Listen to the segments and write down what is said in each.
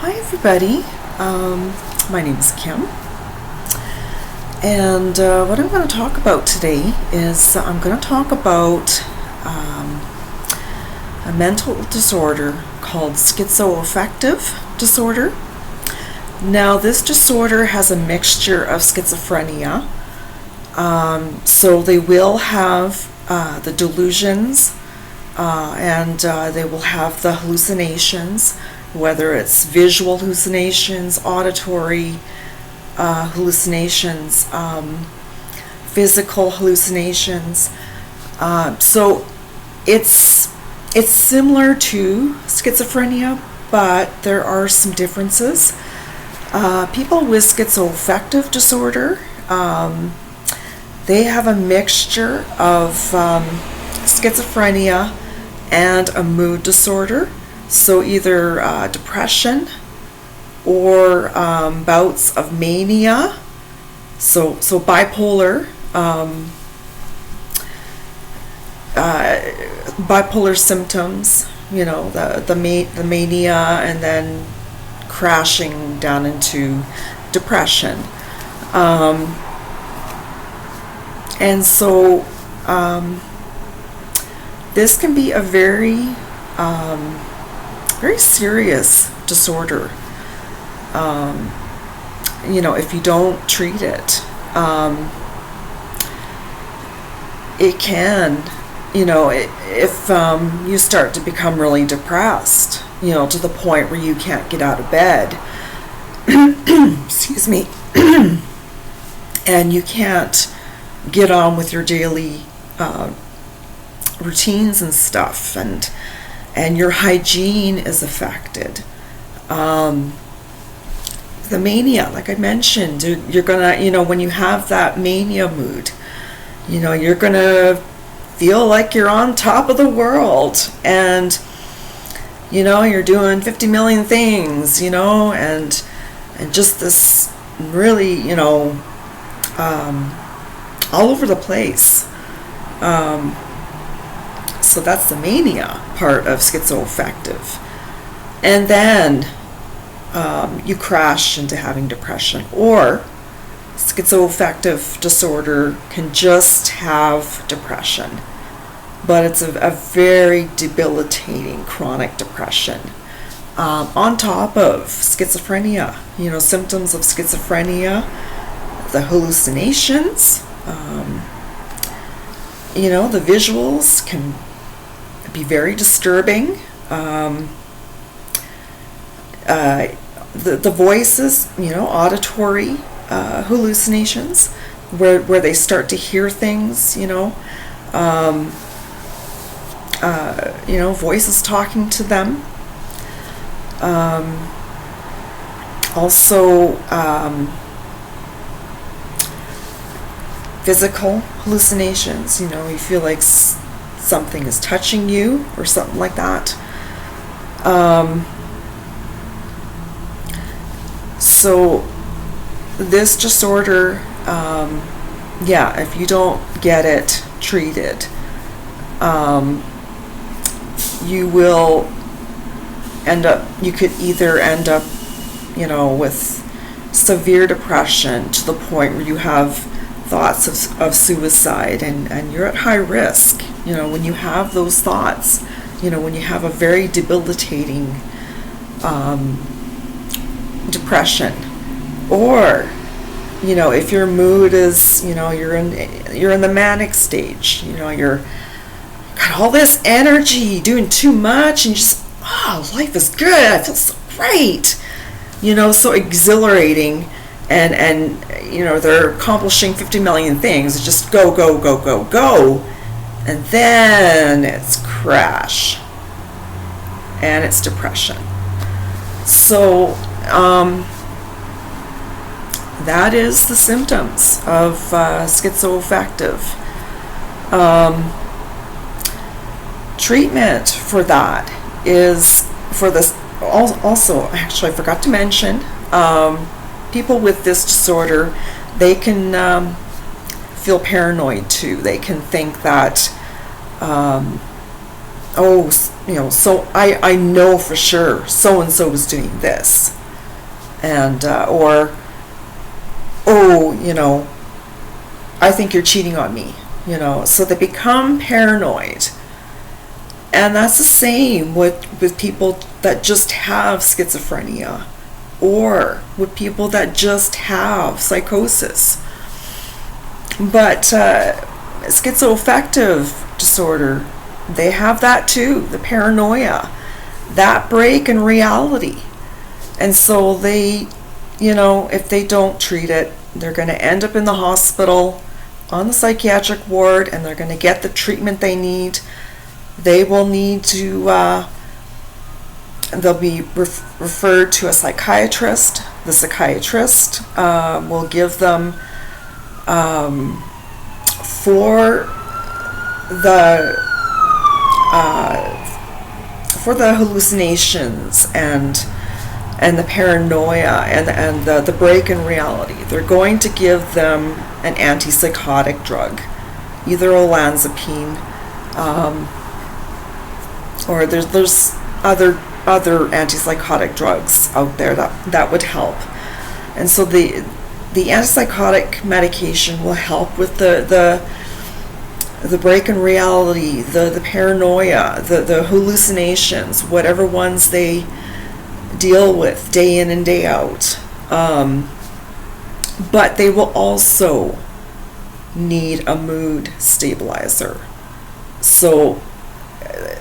Hi everybody, my name is Kim, and what I'm going to talk about today is I'm going to talk about a mental disorder called schizoaffective disorder. Now this disorder has a mixture of schizophrenia, so they will have the delusions and they will have the hallucinations, whether it's visual hallucinations, auditory hallucinations, physical hallucinations. So it's similar to schizophrenia, but there are some differences. People with schizoaffective disorder, they have a mixture of schizophrenia and a mood disorder. So either depression or bouts of mania, so bipolar, bipolar symptoms, the mania, and then crashing down into depression. And so this can be a very serious disorder, if you don't treat it. It can, if you start to become really depressed, to the point where you can't get out of bed, excuse me, and you can't get on with your daily routines and stuff, and your hygiene is affected. The mania, like I mentioned, you're gonna, when you have that mania mood, you're gonna feel like you're on top of the world, and you're doing 50 million things, and just this really, all over the place. So that's the mania part of schizoaffective. And then you crash into having depression. Or schizoaffective disorder can just have depression, but it's a very debilitating chronic depression. On top of schizophrenia, symptoms of schizophrenia, the hallucinations, the visuals can be very disturbing. The voices, auditory hallucinations, where they start to hear things, voices talking to them. Also, physical hallucinations, you feel like something is touching you or something like that. So this disorder, if you don't get it treated, you could either end up, with severe depression to the point where you have thoughts of suicide, and you're at high risk, when you have those thoughts, when you have a very debilitating depression. Or if your mood is, you're in the manic stage, you're got all this energy, doing too much, and just life is good, I feel so great, so exhilarating, and they're accomplishing 50 million things. It's just go, and then it's crash, and it's depression. So that is the symptoms of schizoaffective. Treatment for that is, for this also, actually I forgot to mention, people with this disorder, they can feel paranoid too. They can think that oh, so I know for sure so and so is doing this, and or, oh, I think you're cheating on me, so they become paranoid. And that's the same with people that just have schizophrenia, or with people that just have psychosis. But schizoaffective disorder, they have that too, the paranoia, that break in reality. And so they, if they don't treat it, they're going to end up in the hospital on the psychiatric ward, and they're going to get the treatment they need. They will need to, they'll be referred to a psychiatrist. The psychiatrist will give them for the hallucinations and the paranoia and the break in reality. They're going to give them an antipsychotic drug, either olanzapine, or there's other antipsychotic drugs out there that would help. And so the antipsychotic medication will help with the break in reality, the paranoia, the hallucinations, whatever ones they deal with day in and day out. But they will also need a mood stabilizer. So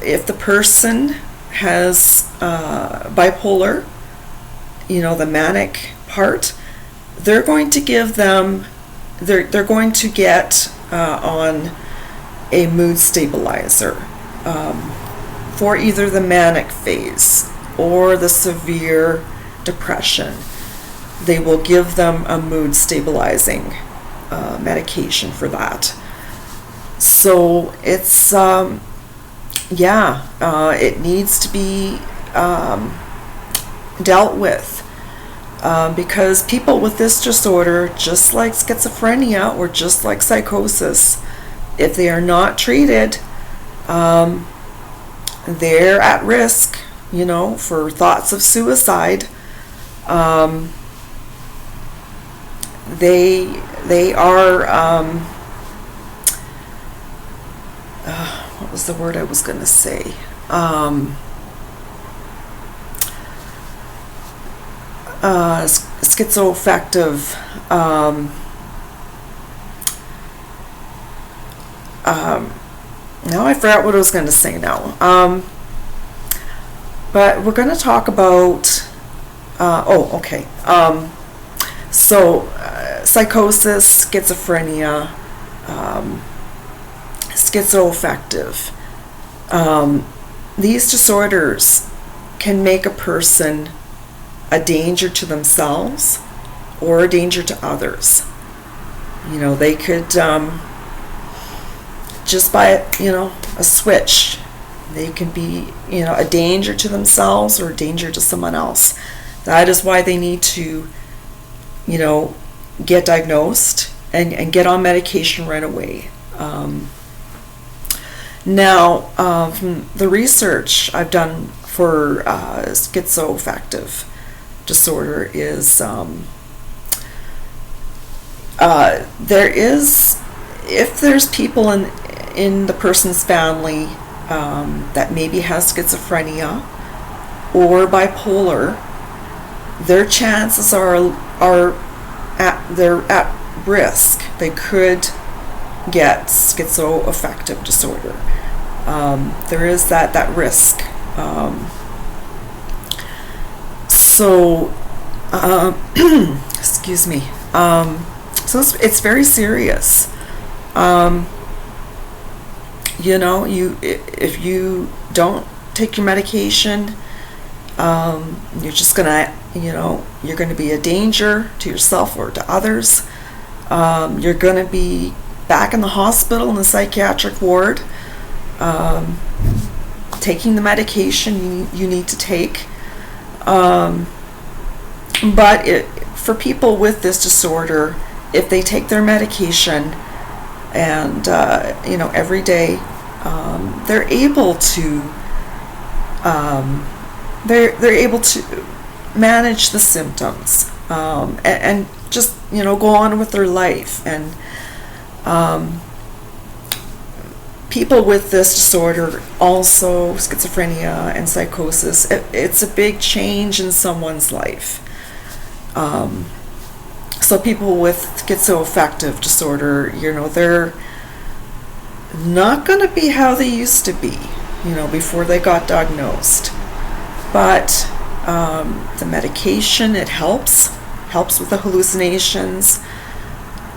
if the person has bipolar, the manic part, they're going to give them, they're going to get on a mood stabilizer for either the manic phase or the severe depression. They will give them a mood stabilizing medication for that. So it's it needs to be dealt with, because people with this disorder, just like schizophrenia or just like psychosis, if they are not treated, they're at risk, for thoughts of suicide. They are what was the word I was going to say? Schizoaffective. Now I forgot what I was going to say now. But we're going to talk about. So psychosis, schizophrenia, schizoaffective. These disorders can make a person a danger to themselves or a danger to others. They could just by a switch, they can be a danger to themselves or a danger to someone else. That is why they need to get diagnosed and get on medication right away. Now, from the research I've done for schizoaffective disorder is there is, if there's people in the person's family that maybe has schizophrenia or bipolar, their chances they're at risk. They could get schizoaffective disorder. There is that risk. Excuse me. So it's very serious. If you don't take your medication, you're just gonna, you're gonna be a danger to yourself or to others. You're gonna be back in the hospital in the psychiatric ward, taking the medication you need to take. But for people with this disorder, if they take their medication and every day, they're able to they're able to manage the symptoms, and just go on with their life. And people with this disorder, also schizophrenia and psychosis, it's a big change in someone's life. So people with schizoaffective disorder, they're not going to be how they used to be, before they got diagnosed. But the medication, it helps with the hallucinations,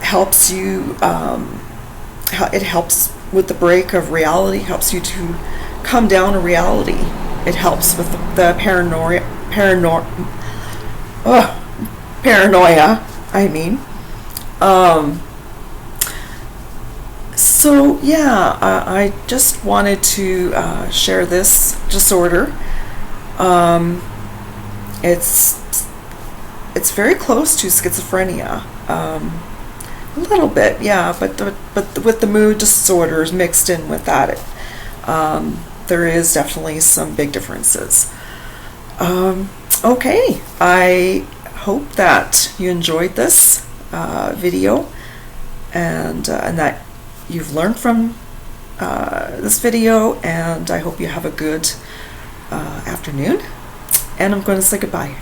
helps you, it helps with the break of reality, helps you to come down to reality. It helps with the paranoia, I mean. So yeah, I just wanted to share this disorder. It's very close to schizophrenia, a little bit, yeah, but with the mood disorders mixed in with that, there is definitely some big differences. Okay, I hope that you enjoyed this video, and that you've learned from this video, and I hope you have a good afternoon, and I'm going to say goodbye.